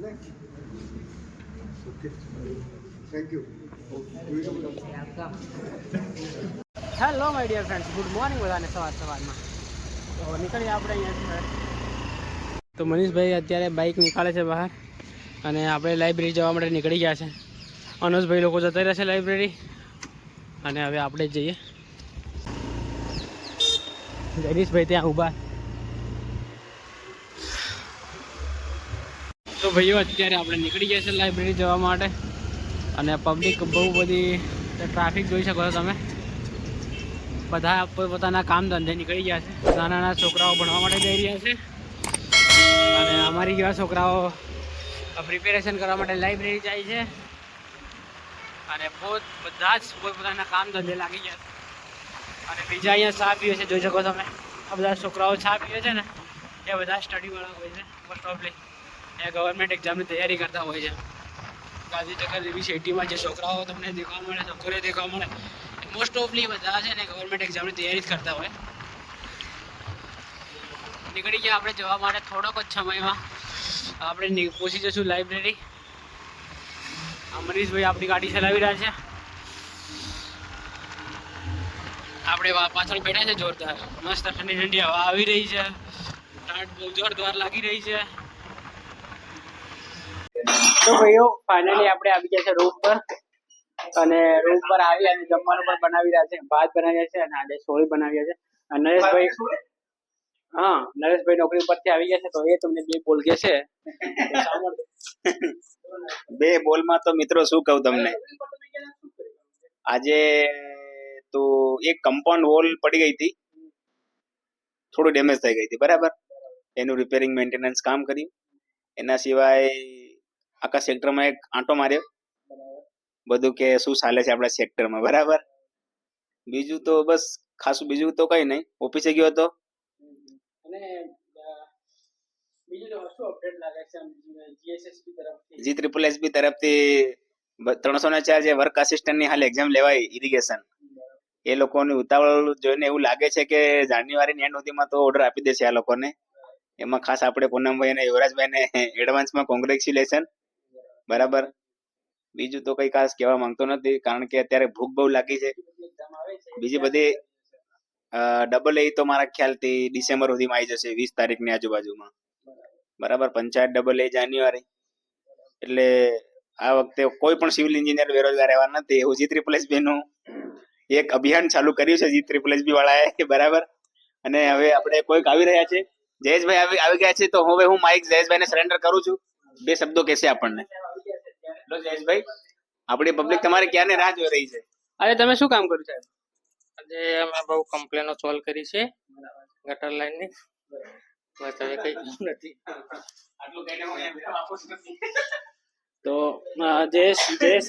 Thank you. Hello my dear friends, good morning બધાને સવારમાં. તો નીકળીએ આપણે અહીંયાથી. તો મનીષભાઈ અત્યારે બાઇક નીકાળે છે બહાર અને આપણે લાઇબ્રેરી જવા માટે નીકળી ગયા છે. અનુજભાઈ લોકો જતા રહેશે લાઇબ્રેરી અને હવે આપણે જ જઈએ. જગદીશભાઈ ત્યાં ઊભા. તો ભાઈઓ અત્યારે આપણે નીકળી ગયા છે લાઇબ્રેરી જવા માટે અને પબ્લિક બહુ બધી ટ્રાફિક જોઈ શકો છો તમે. બધા પોતાના કામ ધંધે નીકળી ગયા છે. નાના નાના છોકરાઓ ભણવા માટે જઈ રહ્યા છે અને અમારી જેવા છોકરાઓ પ્રિપેરેશન કરવા માટે લાઇબ્રેરી જાય છે અને બધા જ પોતાના કામ ધંધે લાગી ગયા છે. અને બીજા અહીંયા ચા પીવે છે, જોઈ શકો તમે. આ બધા છોકરાઓ ચા પીવે છે ને એ બધા સ્ટડીવાળા હોય છે. મોસ્ટ ઓફલી એ ગવર્મેન્ટ એક્ઝામની તૈયારી કરતા હોય છે. ગાંધીનગર એવી સિટીમાં જે છોકરાઓ તમને દેખવા મળે, છોકરીઓ દેખવા મળે, મોસ્ટ ઓફલી બધા છે ને ગવર્મેન્ટ એક્ઝામની તૈયારી જ કરતા હોય. નીકળી ગયા આપણે જવા માટે. થોડોક જ સમયમાં આપણે પહોંચી જશું લાઇબ્રેરી. અમરીશભાઈ આપણી ગાડી ચલાવી રહ્યા છે, આપણે પાછળ બેઠા છે. જોરદાર મસ્ત ઠંડી ઠંડી હવા આવી રહી છે. ટાટ બહુ જોરદાર લાગી રહી છે. તો ભાઈઓ ફાઇનલી આપણે આવી ગયા છે રૂમ પર અને રૂમ પર આવી અને જમવાનું પણ બનાવી રહ્યા છે. ભાત બનાવ્યા છે અને આજે સોળી બનાવ્યા છે. અને નરેશભાઈ, હા, નરેશભાઈ નોકરી ઉપરથી આવી ગયા છે તો એ તમને બે બોલ કે છે. બે બોલમાં તો મિત્રો શું કહું તમને, આજે તો એક કમ્પાઉન્ડ વોલ પડી ગઈ હતી, થોડું ડેમેજ થઈ ગઈ હતી, બરાબર. એનું રિપેરિંગ મેન્ટેનન્સ કામ કર્યું. એના સિવાય આખા સેક્ટરમાં એક આંટો માર્યો, બધું કે શું ચાલે છે આપણા સેક્ટરમાં, બરાબર. બીજું તો બસ ખાસું બીજું તો કઈ નહીં. ઓફિસે ગયો હતો. GSSB તરફથી 304 જે વર્ક આસિસ્ટન્ટની હાલ એક્ઝામ લેવાય ઇરિગેશન, એ લોકોની ઉતાવળ જોઈને એવું લાગે છે કે જાન્યુઆરીની એન્ડ સુધીમાં તો ઓર્ડર આપી દેશે આ લોકોને. એમાં ખાસ આપણે પૂનમભાઈ અને યુવરાજભાઈને એડવાન્સમાં કોંગ્રેચ્યુલેશન, બરાબર. બીજું તો કઈ ખાસ કહેવા માંગતો નથી કારણ કે અત્યારે ભૂખ બહુ લાગી છે. બીજી બધી AA તો મારા ખ્યાલથી ડિસેમ્બર સુધીમાં આવી જશે, 20 તારીખની આજુબાજુમાં, બરાબર. પંચાયત AA જાન્યુઆરી. એટલે આ વખતે કોઈ પણ સિવિલ એન્જિનિયર બેરોજગાર રહેવા નથી એવું GSSB નું એક અભિયાન ચાલુ કર્યું છે GSSB વાળાએ, બરાબર. અને હવે આપણે કોઈક આવી રહ્યા છે, જયેશભાઈ આવી ગયા છે. તો હવે હું માઇક જયેશભાઈને સરેન્ડર કરું છું. બે શબ્દો કહેશે આપણને. લો જયેશભાઈ, આપણી પબ્લિક તમારે ક્યારની રાહ જોઈ રહી છે. અરે તમે શું કામ કર્યું સાહેબ? આજે અમે બહુ કમ્પ્લેનો સોલ્વ કરી છે ગટર લાઈનની. બસ હવે કઈ કામ નથી. આટલું કહીને હું અહીંયા આપું છું. તો જે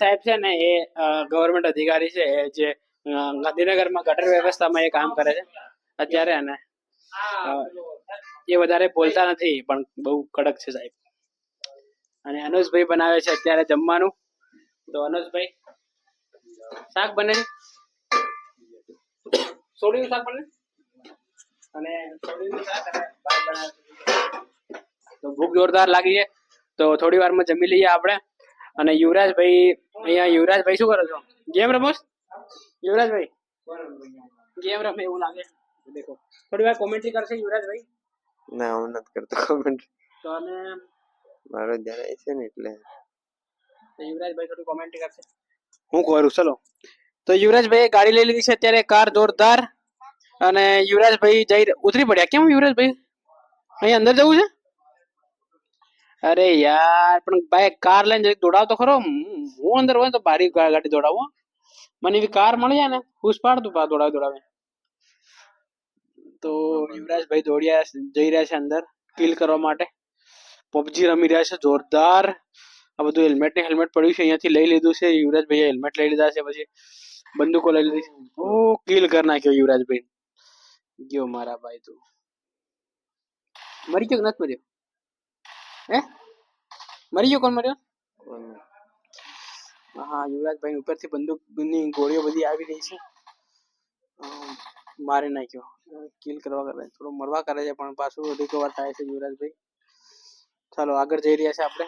સાહેબ છે ને એ ગવર્મેન્ટ અધિકારી છે, જે ગાંધીનગરમાં ગટર વ્યવસ્થામાં એ કામ કરે છે અત્યારે. અને એ વધારે બોલતા નથી પણ બહુ કડક છે સાહેબ. અને અનુજભાઈ બનાવે છે અત્યારે જમવાનું. તો અનુજભાઈ શાક બને છે, સોડીનું શાક બને અને સોડીનું શાક અને ભાત બનાવે છે. તો ભૂખ જોરદાર લાગી છે તો થોડી વારમાં જમી લઈએ આપણે. અને યુવરાજભાઈ અહીંયા, યુવરાજભાઈ શું કરો છો? ગેમ રમો? યુવરાજભાઈ ગેમ રમે એવું લાગે. દેખો થોડી વાર કોમેન્ટ્રી કરશે યુવરાજભાઈ. ના, હું નથી કરતો કોમેન્ટ. તો અને મારો જણાય છે ને એટલે યુવરાજભાઈ થોડી કોમેન્ટ્રી કરશે. હું કરું ચલો. તો યુવરાજભાઈ ગાડી લઈ લીધી છે અત્યારે, કાર જોરદાર. અને યુવરાજભાઈ ઉતરી પડ્યા. કેમ યુવરાજભાઈ અહીંયા અંદર જવું છે? અરે યાર પણ ભાઈ કાર લઈને દોડાવ તો ખરો. હું અંદર હોય તો ભારી ગાડી દોડાવું. મને એવી કાર મળી જાય ને ખુશ પાડતું દોડાવે. તો યુવરાજભાઈ જઈ રહ્યા છે અંદર કિલ કરવા માટે. પબજી રમી રહ્યા છે જોરદાર. આ બધું હેલ્મેટ પડ્યું છે, અહીંયાથી લઈ લીધું છે. યુવરાજભાઈ હેલ્મેટ લઈ લીધા છે, પછી બંદૂકો લઈ લીધી. ઓ કિલ કરી નાખ્યો યુવરાજભાઈ. ગયો મારા ભાઈ. તું મરી ગયો કે નથી મર્યો? હે મરી ગયો? કોણ મર્યો? હા, યુવરાજભાઈ ઉપરથી બંદૂકની ગોળીઓ બધી આવી રહી છે. મારી નાખ્યો. કિલ કરવા કરે, થોડો મરવા કરે છે પણ પાછું રિકવર થાય છે યુવરાજભાઈ. ચાલો આગળ જઈ રહ્યા છે આપણે.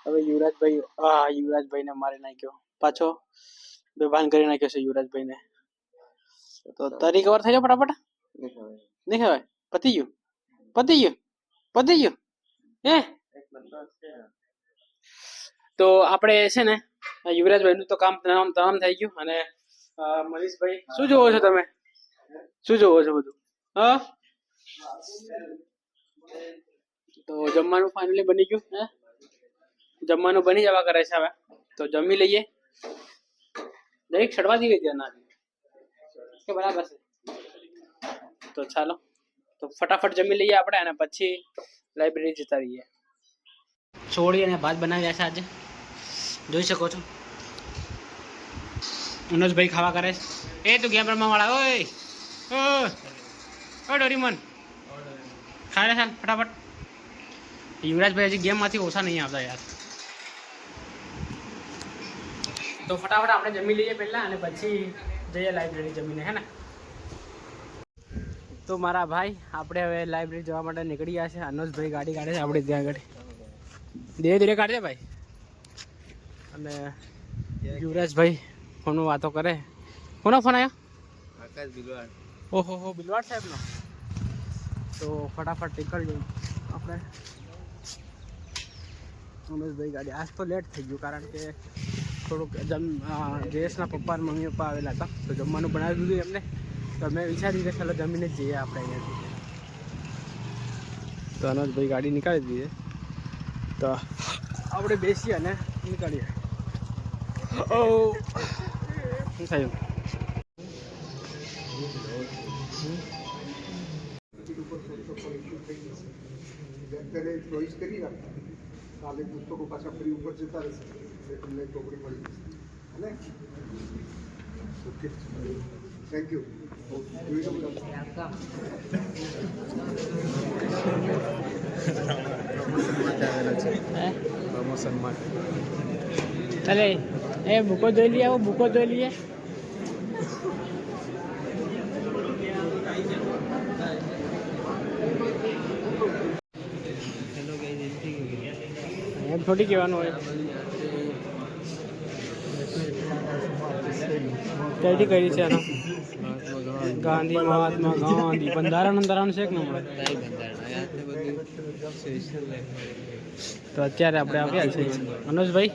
હવે યુવરાજભાઈને મારી નાખ્યો, પાછો બેભાન કરી નાખ્યો છે યુવરાજભાઈને. તો તારી કવર થઈ જાય ફટાફટ. નહીં ખવાય. પતી ગયું હે. તો આપણે છે ને યુવરાજભાઈનું તો કામ તમામ થઈ ગયું. અને મનીષભાઈ શું જોવો છો તમે? શું જોવો છો બધું? હા, તો જમવાનું ફાઇનલી બની ગયું. હે, જમવાનું બની જવા કરે છે હવે. તો જમી લઈએ. દરેક છડવા દી ગઈ ત્યાં કે બરાબર છે. તો ચાલો, તો ફટાફટ જમી લઈએ આપણે અને પછી લાઇબ્રેરી જતા રહીએ. ચોળી અને ભાત બનાવ્યા છે આજે, જોઈ શકો છો. મનોજભાઈ ખાવા કરે છે. એ તું ગેમ રમવા વાળા, ઓય ડોરીમન ખાય રે ચાલ ફટાફટ. યુવરાજભાઈ હજી ગેમમાંથી ઓછા નહીં આવતા યાર. તો ફટાફટ આપણે જમી લઈએ પહેલાં અને પછી જઈએ લાઇબ્રેરી જમીને, હે ને. તો મારા ભાઈ આપણે હવે લાઇબ્રેરી જવા માટે નીકળી ગયા છે. અનોજભાઈ ગાડી કાઢે છે આપણે ત્યાં આગળ. ધીરે ધીરે કાઢજે ભાઈ. અને યુવરાજભાઈ ફોનમાં વાતો કરે. કોનો ફોન આવ્યો? આકાશ બિલવાડ. ઓહો બિલવાડ સાહેબનો. તો ફટાફટ નીકળજો આપણે. અનોજભાઈ ગાડી આજ તો લેટ થઈ ગયું કારણ કે થોડુંક જયેશના પપ્પા અને મમ્મી પપ્પા આવેલા હતા તો જમવાનું બનાવી દીધું એમને. તો મેં વિચાર્યું કે ચાલો જમીને જ જઈએ આપણે અહીંયાથી. તો અનોજભાઈ ગાડી નીકાળી દઈએ તો આપણે બેસીએ અને નીકળીએ. શું થયું? કાલે પુસ્તકો પાછા ફરી ઉપર જતા રહેશે એટલે તમને ચોપડી મળી જશે. Okay, thank you. પ્રમોશન માટે અરે એ બુકો જોઈ લઈએ. આવો બુકો જોઈ લઈએ. એમ થોડી કહેવાનું હોય. ક્યાંથી કરી છે એનો? ગાંધી મહાત્મા ગાંધી બંધારણ છે કે ન મળે? તો અત્યારે આપણે આવ્યા છીએ. મનોજભાઈ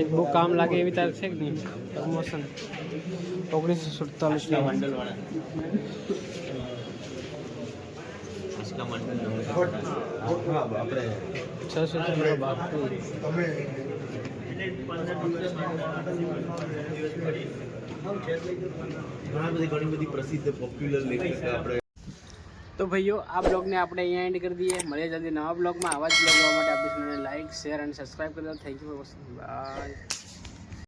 એક બહુ કામ લાગે એવી તારીખ છે કે નહીં? પ્રમોશન 1947 મંડળવાળા. આપણે 600 બાપુ. ઘણી બધી પ્રસિદ્ધ પોપ્યુલર લેખક આપણે. તો ભાઈઓ આ બ્લોગને આપણે અહીંયા એન્ડ કરી દઈએ. મળીએ જલ્દી નવા બ્લોગમાં. આવા જ બ્લોગ જોવા માટે આપણી ચેનલને લાઈક, શેર અને સબસ્ક્રાઈબ કરી દો. Thank you for watching. By.